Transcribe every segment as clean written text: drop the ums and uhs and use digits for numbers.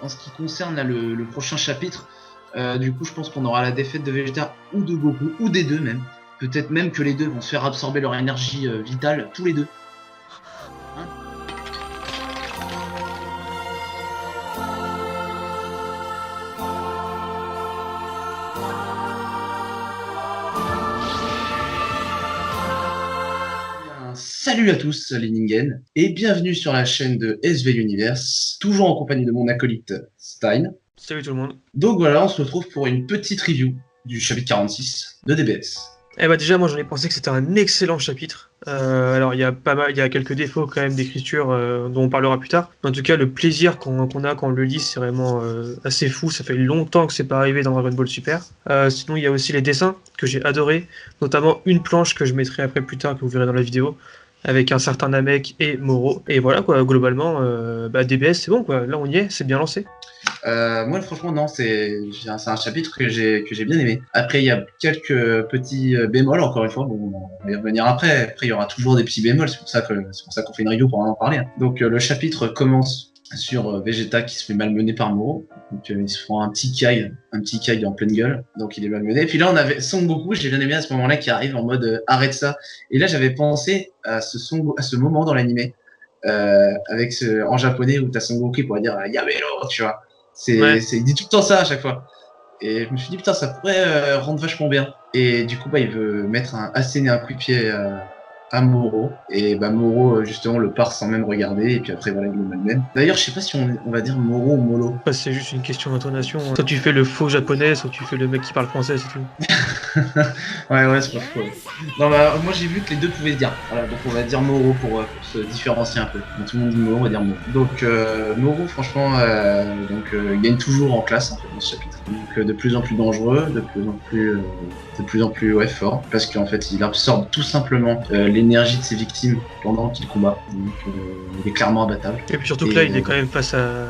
en ce qui concerne là, le prochain chapitre, du coup, je pense qu'on aura la défaite de Vegeta ou de Goku, ou des deux même. Peut-être même que les deux vont se faire absorber leur énergie vitale, tous les deux. Hein. Salut à tous les Ningen, et bienvenue sur la chaîne de SV Universe, toujours en compagnie de mon acolyte Stein. Salut tout le monde. Donc voilà, on se retrouve pour une petite review du chapitre 46 de DBS. Eh bah déjà moi j'en ai pensé que c'était un excellent chapitre. Alors il y a quelques défauts quand même d'écriture dont on parlera plus tard. En tout cas le plaisir qu'on a quand on le lit c'est vraiment assez fou. Ça fait longtemps que c'est pas arrivé dans Dragon Ball Super. Sinon il y a aussi les dessins que j'ai adoré, notamment une planche que je mettrai après plus tard que vous verrez dans la vidéo, avec un certain Namek et Moro. Et voilà quoi, globalement DBS c'est bon quoi, là on y est, c'est bien lancé. Moi, franchement, non, c'est un chapitre que j'ai bien aimé. Après, il y a quelques petits bémols, encore une fois. Bon, on va y revenir après. Après, il y aura toujours des petits bémols. C'est pour ça qu'on fait une review pour en parler. Hein. Donc, le chapitre commence sur Vegeta qui se fait malmener par Moro. Donc, il se prend un petit caille en pleine gueule. Donc, il est malmené. Et puis là, on avait Son Goku, j'ai bien aimé à ce moment-là, qui arrive en mode arrête ça. Et là, j'avais pensé à ce moment dans l'animé. Avec en japonais où t'as Son Goku pour dire Yamelo, tu vois. Il dit tout le temps ça à chaque fois. Et je me suis dit, putain, ça pourrait rendre vachement bien. Et du coup, il veut asséner un coup de pied à Moro. Et Moro, justement, le part sans même regarder. Et puis après, voilà, il le malmène. D'ailleurs, je sais pas si on va dire Moro ou Molo. C'est juste une question d'intonation. Soit tu fais le faux japonais, soit tu fais le mec qui parle français, c'est tout. ouais, c'est pas faux. Non, moi j'ai vu que les deux pouvaient se dire. Voilà, donc on va dire Moro pour se différencier un peu. Donc, tout le monde dit Moro, on va dire Moro. Donc Moro, franchement, il gagne toujours en classe en fait, dans ce chapitre. Donc de plus en plus dangereux, de plus en plus fort, parce qu'en fait il absorbe tout simplement l'énergie de ses victimes pendant qu'il combat. Donc il est clairement imbattable. Et puis surtout que là, il est quand même face à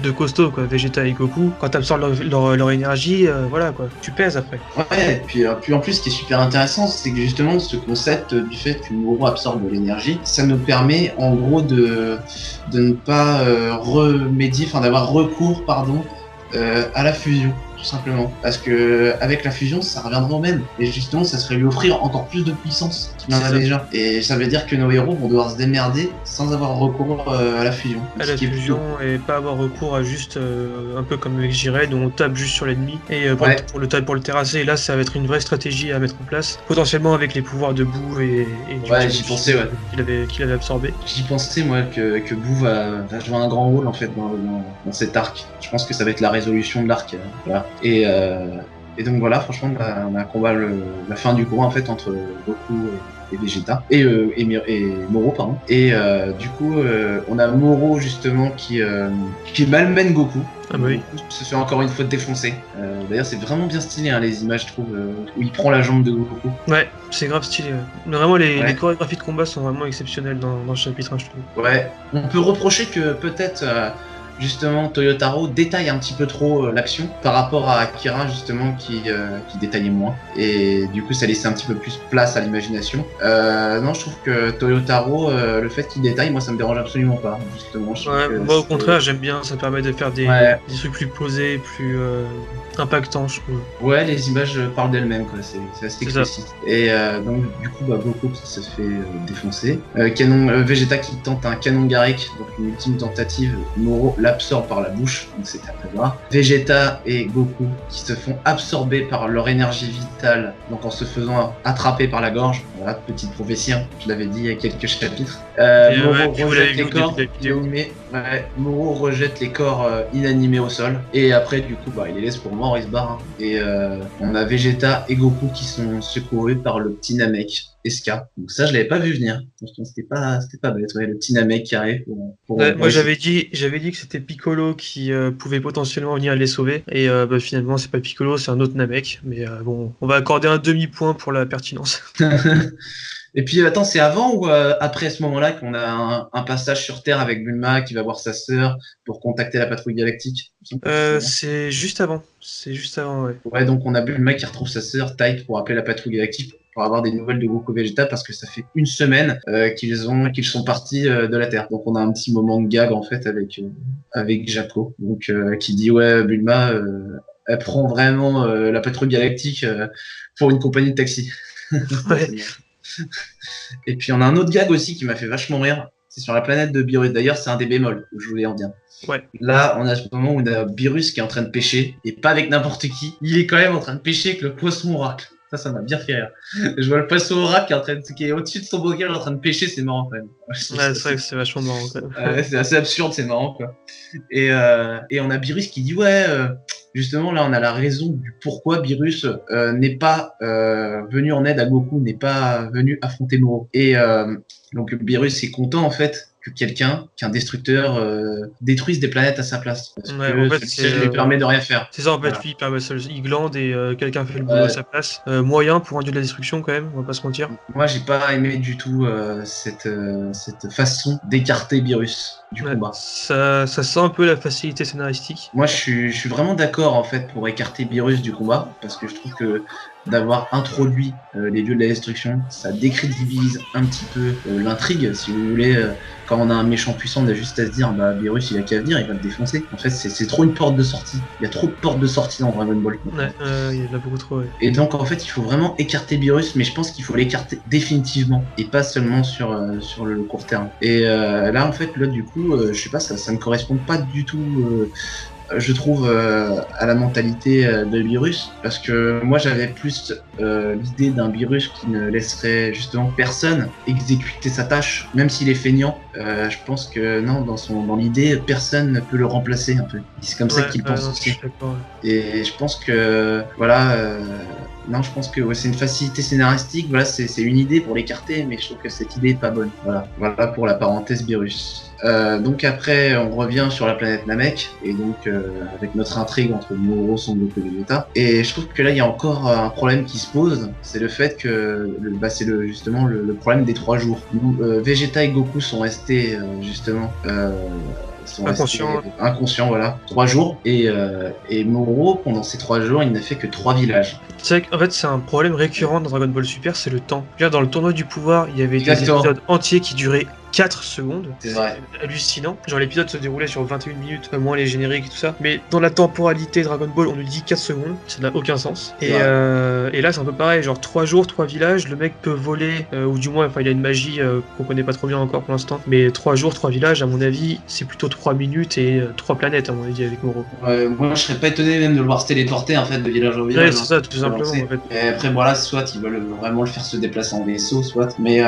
deux costauds, quoi, Vegeta et Goku. Quand t'absorbes leur énergie, voilà, quoi, tu pèses après. Ouais, et puis en plus, ce qui est super intéressant, c'est que justement, ce concept du fait que Moro absorbe de l'énergie, ça nous permet en gros de ne pas d'avoir recours, à la fusion, tout simplement. Parce que avec la fusion, ça reviendra au même. Et justement, ça serait lui offrir encore plus de puissance qu'il en a déjà. Et ça veut dire que nos héros vont devoir se démerder sans avoir recours à la fusion. À la fusion et pas avoir recours à juste un peu comme avec Jiren où on tape juste sur l'ennemi et pour le terrasser. Et là, ça va être une vraie stratégie à mettre en place, potentiellement avec les pouvoirs de Boo et j'y pensais, qu'il avait absorbé. J'y pensais moi que Boo va jouer un grand rôle en fait dans cet arc. Je pense que ça va être la résolution de l'arc. Voilà. Et donc voilà, franchement, on a un combat la fin du courant en fait entre Goku et Vegeta et Moro, pardon. Et du coup, on a Moro justement qui malmène Goku. Ah bah oui. Se fait encore une fois défoncer. D'ailleurs, c'est vraiment bien stylé hein, les images, je trouve, où il prend la jambe de Goku. Ouais, c'est grave stylé. Ouais. Vraiment, les chorégraphies de combat sont vraiment exceptionnelles dans le chapitre 1, je trouve. Ouais, on peut reprocher que peut-être justement Toyotaro détaille un petit peu trop l'action par rapport à Akira justement qui détaillait moins et du coup ça laissait un petit peu plus place à l'imagination. Non, je trouve que Toyotaro le fait qu'il détaille, moi ça me dérange absolument pas justement. Moi au contraire j'aime bien, ça permet de faire des trucs plus posés, plus impactants je trouve. Ouais, les images parlent d'elles-mêmes quoi, c'est assez explicite. Et donc du coup Goku qui se fait défoncer, Vegeta qui tente un canon Garrick, donc une ultime tentative, Moro l'absorbe par la bouche, donc c'est très grave. Vegeta et Goku qui se font absorber par leur énergie vitale, donc en se faisant attraper par la gorge. Voilà, petite prophétie, hein, je l'avais dit il y a quelques chapitres. Moro rejette les corps inanimés. Ouais, Moro rejette les corps inanimés au sol et après du coup il les laisse pour mort, il se barre. Hein. Et on a Vegeta et Goku qui sont secourus par le petit Namek. SK. Donc ça, je l'avais pas vu venir. C'était pas bête, ouais, le petit Namek qui arrive moi, j'avais dit que c'était Piccolo qui pouvait potentiellement venir les sauver. Et finalement, c'est pas Piccolo, c'est un autre Namek. Mais bon, on va accorder un demi-point pour la pertinence. Et puis attends, c'est avant ou après ce moment-là qu'on a un passage sur Terre avec Bulma qui va voir sa sœur pour contacter la patrouille galactique? C'est juste avant. C'est juste avant, ouais. Ouais, donc on a Bulma qui retrouve sa sœur Tight pour appeler la patrouille galactique pour avoir des nouvelles de Goku Vegeta parce que ça fait une semaine qu'ils sont partis de la Terre. Donc on a un petit moment de gag en fait avec Jaco, donc qui dit ouais Bulma elle prend vraiment la patrouille galactique pour une compagnie de taxi. Ouais. Et puis on a un autre gag aussi qui m'a fait vachement rire. C'est sur la planète de Beerus. D'ailleurs, c'est un des bémols où je voulais en dire. Ouais. Là, on a ce moment où on a Beerus qui est en train de pêcher, et pas avec n'importe qui. Il est quand même en train de pêcher avec le poisson oracle. Ça m'a bien fait rire. Je vois le poisson oracle qui est au-dessus de son bocal en train de pêcher, c'est marrant quand même. Ouais, c'est vrai que c'est vachement marrant quand même. C'est assez absurde, c'est marrant quoi. Et on a Beerus qui dit ouais, justement là on a la raison du pourquoi Beerus n'est pas venu en aide à Goku, n'est pas venu affronter Moro. Et donc Beerus est content en fait que qu'un destructeur détruise des planètes à sa place. Parce Ouais, que en fait, celui-ci lui permet de rien faire. C'est ça, en fait, Voilà. lui, il permet seul, il glande et quelqu'un fait le boulot à sa place. Moyen pour un dieu de la destruction, quand même, on va pas se mentir. Moi, j'ai pas aimé du tout cette façon d'écarter Beerus du Ouais, combat. ça sent un peu la facilité scénaristique. Moi, je suis vraiment d'accord en fait pour écarter Beerus du combat parce que je trouve que d'avoir introduit les dieux de la destruction, ça décrédibilise un petit peu l'intrigue. Si vous voulez, quand on a un méchant puissant, on a juste à se dire bah Beerus il a qu'à venir, il va le défoncer. En fait, c'est trop une porte de sortie. Il y a trop de portes de sortie dans Dragon Ball. Ouais, il y en a beaucoup trop. Ouais. Et donc en fait, il faut vraiment écarter Beerus, mais je pense qu'il faut l'écarter définitivement et pas seulement sur le court terme. Et là, en fait, là du coup, je sais pas, ça ne correspond pas du tout. Je trouve à la mentalité de Beerus parce que moi j'avais plus l'idée d'un Beerus qui ne laisserait justement personne exécuter sa tâche même s'il est feignant. Je pense que non, dans l'idée personne ne peut le remplacer un peu. C'est comme ça qu'il pense aussi. Et je pense que voilà non, je pense que ouais, c'est une facilité scénaristique, voilà, c'est une idée pour l'écarter, mais je trouve que cette idée est pas bonne. Voilà pour la parenthèse Beerus. Donc après, on revient sur la planète Namek, et donc avec notre intrigue entre Moro, Son Goku et Vegeta. Et je trouve que là, il y a encore un problème qui se pose, c'est le fait que c'est justement le problème des 3 jours. Vegeta et Goku sont restés justement inconscients, voilà, 3 jours. Et Moro, pendant ces 3 jours, il n'a fait que 3 villages. C'est qu'en fait, c'est un problème récurrent dans Dragon Ball Super, c'est le temps. Dans le tournoi du pouvoir, il y avait des épisodes entiers qui duraient 4 secondes. C'est vrai. Hallucinant. Genre l'épisode se déroulait sur 21 minutes, moins les génériques et tout ça. Mais dans la temporalité Dragon Ball, on nous dit 4 secondes. Ça n'a aucun sens. Et là, c'est un peu pareil. Genre 3 jours, 3 villages. Le mec peut voler, ou du moins, il a une magie qu'on connaît pas trop bien encore pour l'instant. Mais 3 jours, 3 villages, à mon avis, c'est plutôt 3 minutes et 3 planètes, à mon avis, avec Moro. Moi, je serais pas étonné même de le voir se téléporter en fait de village en village. Ouais, c'est ça, tout simplement. En fait. Et après, voilà, soit ils veulent vraiment le faire se déplacer en vaisseau, soit. Mais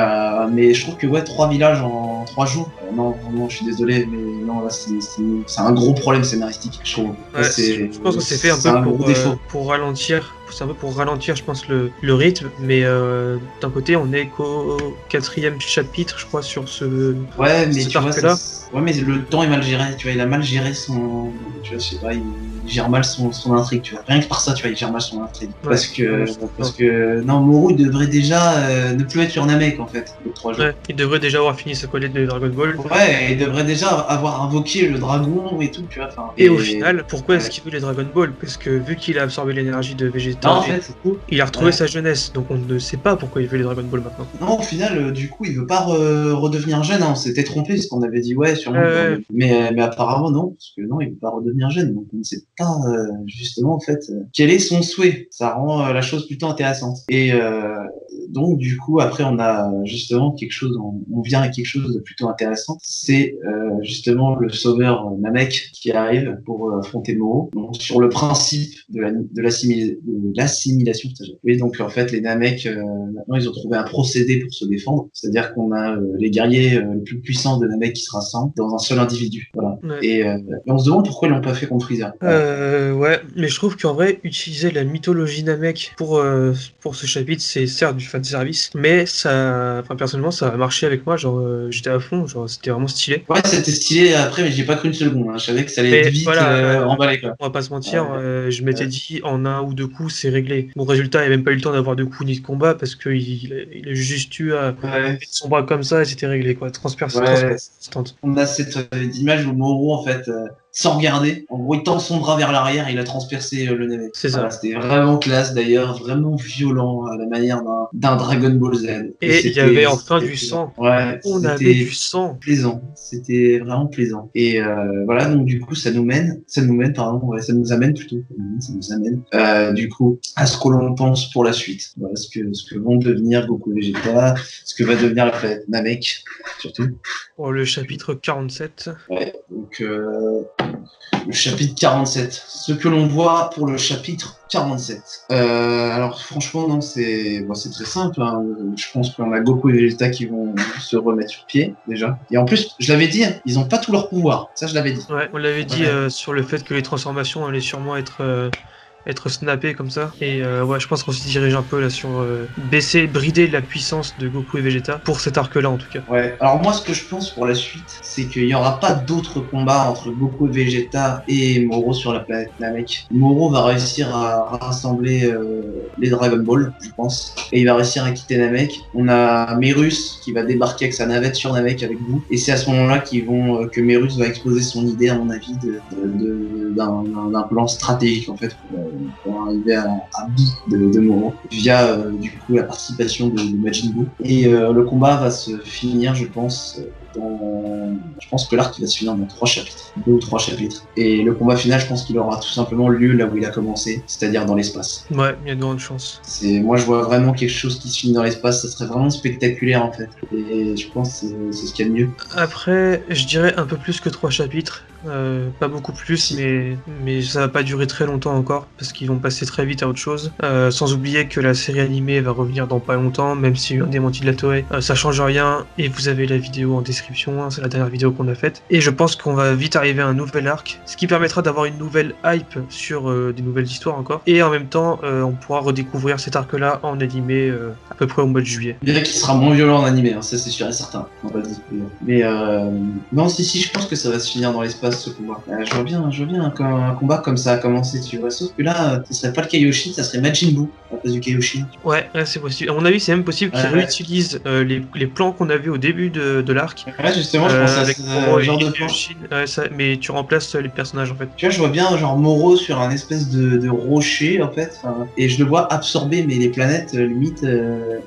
je trouve que ouais, 3 villages en 3 jours. Non, je suis désolé, mais non, là, c'est un gros problème scénaristique, je trouve. Ouais, je pense que c'est fait un peu pour ralentir. C'est un peu pour ralentir, je pense, le rythme, mais d'un côté, on est qu'au 4e chapitre, je crois, sur ce. Ouais, mais tu vois, ouais, mais le temps est mal géré, tu vois, il a mal géré son. Tu vois, je sais pas, il gère mal son intrigue, tu vois. Rien que par ça, tu vois, il gère mal son intrigue. Ouais, parce que, non, Moro, il devrait déjà ne plus être sur Namek, en fait, les 3 jours. Ouais, il devrait déjà avoir fini sa collecte de Dragon Ball. Ouais, il devrait déjà avoir invoqué le dragon et tout, tu vois. Et au final, pourquoi est-ce qu'il veut les Dragon Ball? Parce que vu qu'il a absorbé l'énergie de Vegeta, en fait, il a retrouvé sa jeunesse, donc on ne sait pas pourquoi il veut les Dragon Ball maintenant. Non, au final, du coup, il veut pas redevenir jeune, hein. On s'était trompé, parce qu'on avait dit ouais, sûrement. Mais apparemment, non, parce que non, il veut pas redevenir jeune, donc on ne sait pas justement, en fait, quel est son souhait. Ça rend la chose plutôt intéressante. Et donc, du coup, après, on a justement quelque chose, on vient avec quelque chose de plutôt intéressant. C'est justement le sauveur Namek qui arrive pour affronter Moro. Donc, sur le principe de l'assimilation. Oui, donc en fait, les Namek, maintenant, ils ont trouvé un procédé pour se défendre. C'est-à-dire qu'on a les guerriers les plus puissants de Namek qui se rassemblent dans un seul individu. Voilà. Ouais. Et on se demande pourquoi ils l'ont pas fait contre Freezer. Ouais, mais je trouve qu'en vrai, utiliser la mythologie Namek pour ce chapitre, c'est certes du fanservice, mais ça, enfin personnellement, ça a marché avec moi. Genre, j'étais à fond, genre c'était vraiment stylé. Ouais, c'était stylé après, mais j'ai pas cru une seconde. Hein. Je savais que ça allait être vite emballé, quoi. On va pas se mentir, je m'étais dit en 1 ou 2 coups, c'est réglé. Bon, résultat, il a même pas eu le temps d'avoir de coups ni de combat parce qu'il a juste eu à mettre son bras comme ça et c'était réglé, quoi. Transperçante. On a cette image où Moro, en fait, sans regarder. En gros, il tend son bras vers l'arrière et il a transpercé le Namek. C'est ça. Voilà, c'était vraiment classe d'ailleurs, vraiment violent à la manière d'un Dragon Ball Z. Et il y avait enfin du c'était- sang. Ouais, On avait du c'était sang. plaisant. C'était vraiment plaisant. Et voilà, donc du coup, pardon, ouais, ça nous amène plutôt. Ça nous amène du coup à ce que l'on pense pour la suite. Voilà, ce que vont devenir Goku et Vegeta, ce que va devenir la planète Namek, surtout. Pour le chapitre 47. Ouais, donc le chapitre 47. Ce que l'on voit pour le chapitre 47. Alors franchement, non, c'est très simple. Hein. Je pense qu'on a Goku et Vegeta qui vont se remettre sur pied, déjà. Et en plus, je l'avais dit, hein, ils ont pas tous leurs pouvoirs. Ça, je l'avais dit. Ouais, on l'avait dit sur le fait que les transformations allaient sûrement être snappées comme ça. Et ouais, je pense qu'on se dirige un peu là sur brider la puissance de Goku et Vegeta pour cet arc-là en tout cas. Ouais. Alors moi, ce que je pense pour la suite, c'est qu'il n'y aura pas d'autres combats entre Goku et Vegeta et Moro sur la planète Namek. Moro va réussir à rassembler les Dragon Ball, je pense, et il va réussir à quitter Namek. On a Merus qui va débarquer avec sa navette sur Namek avec vous, et c'est à ce moment-là que Merus va exposer son idée, à mon avis, d'un plan stratégique en fait pour arriver à bout de Moro via du coup la participation de Majin Buu. Et le combat va se finir, je pense, je pense que l'arc va se finir dans 3 chapitres, 2 ou 3 chapitres. Et le combat final, je pense qu'il aura tout simplement lieu là où il a commencé, c'est-à-dire dans l'espace. Ouais, il y a de grandes chances. Moi, je vois vraiment quelque chose qui se finit dans l'espace, ça serait vraiment spectaculaire en fait. Et je pense que c'est ce qu'il y a de mieux. Après, je dirais un peu plus que 3 chapitres. Pas beaucoup plus, mais ça va pas durer très longtemps encore parce qu'ils vont passer très vite à autre chose. Sans oublier que la série animée va revenir dans pas longtemps, même s'il y a eu un démenti de la Toei. Ça change rien et vous avez la vidéo en description, hein, c'est la dernière vidéo qu'on a faite. Et je pense qu'on va vite arriver à un nouvel arc, ce qui permettra d'avoir une nouvelle hype sur des nouvelles histoires encore. Et en même temps, on pourra redécouvrir cet arc-là en animé à peu près au mois de juillet. Je dirais qu'il sera moins violent en animé, hein, ça c'est sûr et certain. On va le dire. Mais non, si, je pense que ça va se finir dans l'espace ce combat. Je vois bien un combat comme ça a commencé, tu vois. Sauf que là, ce serait pas le Kaioshin, ça serait Majin Buu à la place du Kaioshin. Ouais, c'est possible. À mon avis, c'est même possible qu'ils réutilisent les plans qu'on avait au début de l'arc. Ouais, justement, je pense à avec ce genre de plan. Mais tu remplaces les personnages en fait. Tu vois, je vois bien genre Moro sur un espèce de rocher en fait, et je le vois absorber mais les planètes limite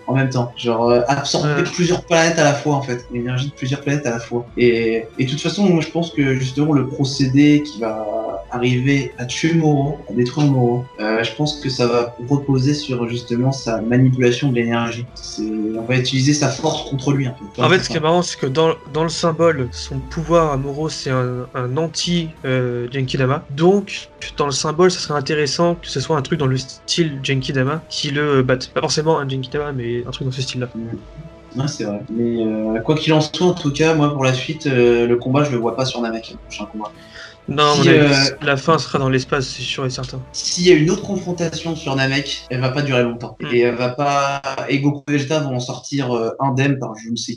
en même temps. Genre absorber plusieurs planètes à la fois en fait, l'énergie de plusieurs planètes à la fois. Et de toute façon, moi je pense que justement le procédé qui va arriver à tuer Moro, à détruire Moro, je pense que ça va reposer sur justement sa manipulation de l'énergie. On va utiliser sa force contre lui en fait. En fait, ce qui est marrant, c'est que dans le symbole, son pouvoir à Moro, c'est un anti Genkidama. Donc, dans le symbole, ça serait intéressant que ce soit un truc dans le style Genkidama qui le batte. Pas forcément un Genkidama, mais un truc dans ce style-là. Ouais, c'est vrai. Mais quoi qu'il en soit, en tout cas, moi pour la suite, le combat, je le vois pas sur Namek, le prochain combat. Non, la fin sera dans l'espace, c'est sûr et certain. S'il y a une autre confrontation sur Namek, elle va pas durer longtemps. Et elle va pas. Et Goku et Vegeta vont en sortir indemnes par je ne sais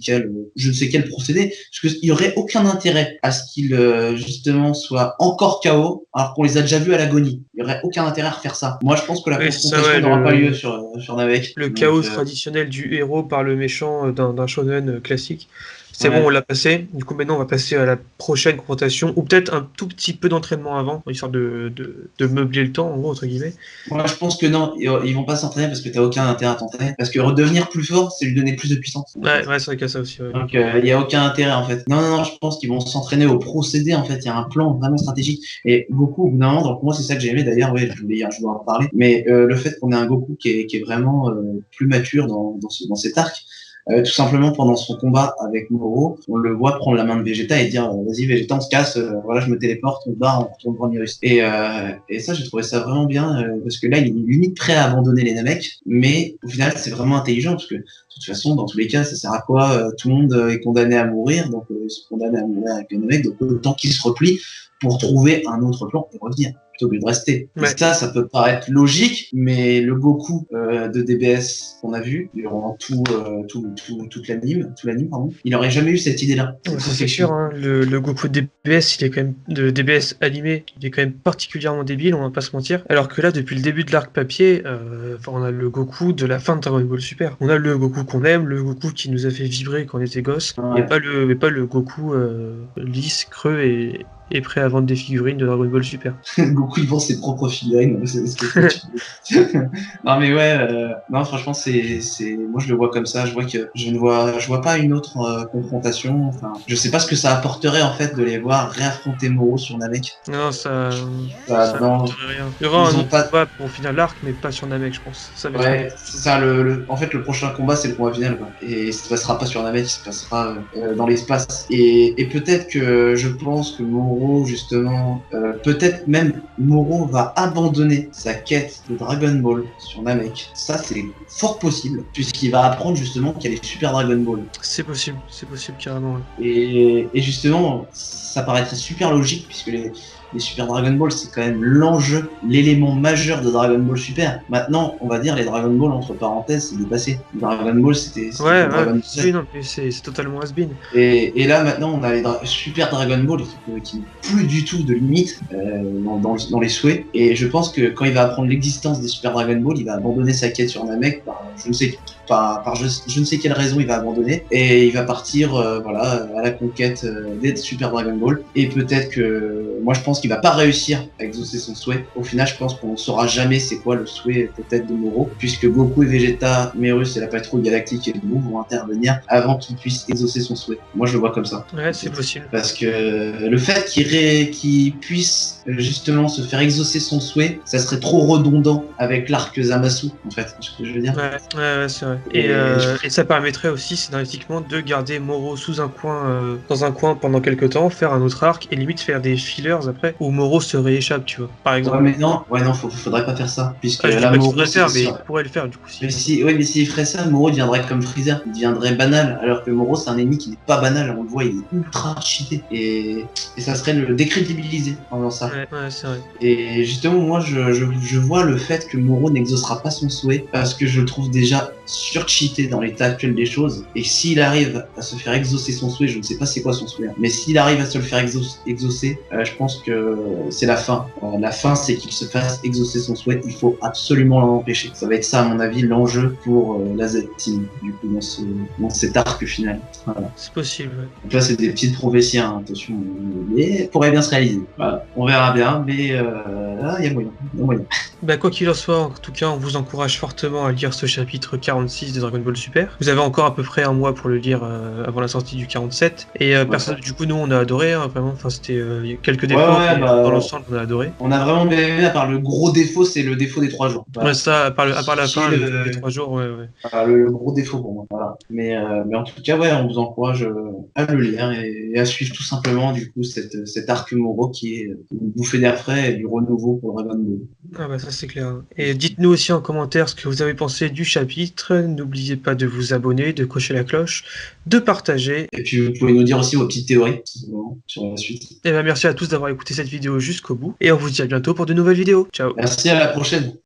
quel procédé, parce qu'il y aurait aucun intérêt à ce qu'ils justement soient encore KO, alors qu'on les a déjà vus à l'agonie. Il y aurait aucun intérêt à refaire ça. Moi, je pense que la confrontation n'aura pas lieu sur Namek. Le chaos traditionnel du héros par le méchant d'un shonen classique. C'est bon, on l'a passé. Du coup, maintenant, on va passer à la prochaine confrontation, ou peut-être un tout petit peu d'entraînement avant, histoire de meubler le temps, en gros, entre guillemets. Moi, je pense que non, ils vont pas s'entraîner parce que t'as aucun intérêt à t'entraîner. Parce que redevenir plus fort, c'est lui donner plus de puissance. Ouais, c'est vrai qu'il y a ça aussi. Ouais. Donc, il y a aucun intérêt, en fait. Non, je pense qu'ils vont s'entraîner au procédé, en fait. Il y a un plan vraiment stratégique. Et Goku, au bout d'un moment, donc moi, c'est ça que j'ai aimé, d'ailleurs, je voulais en parler. Mais le fait qu'on ait un Goku qui est vraiment plus mature dans cet arc, tout simplement pendant son combat avec Moro, on le voit prendre la main de Vegeta et dire vas-y Vegeta, on se casse, voilà, je me téléporte, on se barre, on retourne voir Mirus. Et ça, j'ai trouvé ça vraiment bien parce que là, il est limite prêt à abandonner les Namek, mais au final, c'est vraiment intelligent parce que de toute façon, dans tous les cas, ça sert à quoi tout le monde est condamné à mourir, donc ils sont condamnés à mourir avec les Namek, donc autant qu'ils se replient pour trouver un autre plan et revenir. Plutôt que de rester. Ouais. Ça peut paraître logique, mais le Goku de DBS qu'on a vu durant toute l'anime, il aurait jamais eu cette idée-là. Ouais, c'est sûr, hein, le Goku de DBS, il est quand même de DBS animé, il est quand même particulièrement débile, on va pas se mentir. Alors que là, depuis le début de l'arc papier, on a le Goku de la fin de Dragon Ball Super. On a le Goku qu'on aime, le Goku qui nous a fait vibrer quand on était gosse, et pas le Goku lisse, creux est prêt à vendre des figurines de Dragon Ball Super. Goku il vend ses propres figurines. Non mais ouais, non franchement moi je le vois comme ça. Je vois pas une autre confrontation. Enfin, je sais pas ce que ça apporterait en fait de les voir réaffronter Moro sur Namek. Non, ça Non, apporterait rien. Il y aura ils un ont autre pas. combat pour finir l'arc, mais pas sur Namek, je pense. Ça va être Ouais, c'est ça. En fait, le prochain combat, c'est le combat final, quoi. Et il se passera pas sur Namek, il se passera dans l'espace. Et peut-être que je pense que Moro, justement, peut-être même Moro va abandonner sa quête de Dragon Ball sur Namek. Ça, c'est fort possible, puisqu'il va apprendre justement qu'il y a les Super Dragon Ball. c'est possible carrément. Ouais. Et justement, ça paraîtrait super logique, puisque les Super Dragon Ball, c'est quand même l'enjeu, l'élément majeur de Dragon Ball Super. Maintenant, on va dire les Dragon Ball, entre parenthèses, c'est dépassé. Dragon Ball, c'était Ouais, Dragon Ball Z. oui, non, mais c'est totalement has-been. Et là, maintenant, on a les Super Dragon Ball qui n'ont plus du tout de limite dans les souhaits. Et je pense que quand il va apprendre l'existence des Super Dragon Ball, il va abandonner sa quête sur Namek par je ne sais quelle raison il va abandonner. Et il va partir voilà, à la conquête des Super Dragon Ball. Et peut-être que moi, je pense qu'il va pas réussir à exaucer son souhait. Au final, je pense qu'on ne saura jamais c'est quoi le souhait peut-être de Moro, puisque Goku et Vegeta, Merus et la patrouille galactique et Blue vont intervenir avant qu'il puisse exaucer son souhait. Moi, je le vois comme ça. Ouais, c'est possible. Parce que le fait qu'il puisse justement se faire exaucer son souhait, ça serait trop redondant avec l'arc Zamasu, en fait, c'est ce que je veux dire. Ouais, c'est vrai. Et ça permettrait aussi scénaristiquement de garder Moro sous un coin, dans un coin pendant quelques temps, faire un autre arc et limite faire des fillers après où Moro se rééchappe, tu vois. Par exemple. Ouais, mais non, faudrait pas faire ça, puisque Je dis là, pas qu'il Moro, faudrait le faire, mais il pourrait le faire du coup. mais s'il ferait ça, Moro deviendrait comme Freezer, il deviendrait banal, alors que Moro c'est un ennemi qui n'est pas banal, on le voit, il est ultra cheaté, et ça serait le décrédibiliser en faisant ça. Ouais, c'est vrai. Et justement, moi je vois le fait que Moro n'exaucera pas son souhait, parce que je le trouve déjà surcheaté dans l'état actuel des choses, et s'il arrive à se faire exaucer son souhait, je ne sais pas c'est quoi son souhait, mais s'il arrive à se le faire exaucer, je pense que c'est la fin. La fin, c'est qu'il se fasse exaucer son souhait, il faut absolument l'en empêcher. Ça va être ça, à mon avis, l'enjeu pour la Z-Team, du coup, dans cet arc final. Voilà. C'est possible, ouais. Donc là, c'est des petites prophéties, hein, attention, mais pourrait bien se réaliser. Voilà. On verra bien, mais il y a moyen. Bah, quoi qu'il en soit, en tout cas, on vous encourage fortement à lire ce chapitre 46 de Dragon Ball Super. Vous avez encore à peu près un mois pour le lire avant la sortie du 47. Et du coup, nous, on a adoré, hein, vraiment. Enfin, c'était quelques défauts, mais dans l'ensemble, on a adoré. On a vraiment bien aimé, à part le gros défaut, c'est le défaut des 3 jours. Voilà. Ouais, ça, à part la fin, les 3 jours, ouais. Le gros défaut pour moi, voilà. Mais en tout cas, ouais, on vous encourage à le lire et à suivre tout simplement, du coup, cet arc Moro qui est une bouffée d'air frais et du renouveau pour Dragon Ball. Ah bah ça c'est clair. Et dites-nous aussi en commentaire ce que vous avez pensé du chapitre. N'oubliez pas de vous abonner, de cocher la cloche, de partager. Et puis vous pouvez nous dire aussi vos petites théories sur la suite. Et bien merci à tous d'avoir écouté cette vidéo jusqu'au bout. Et on vous dit à bientôt pour de nouvelles vidéos. Ciao. Merci, à la prochaine.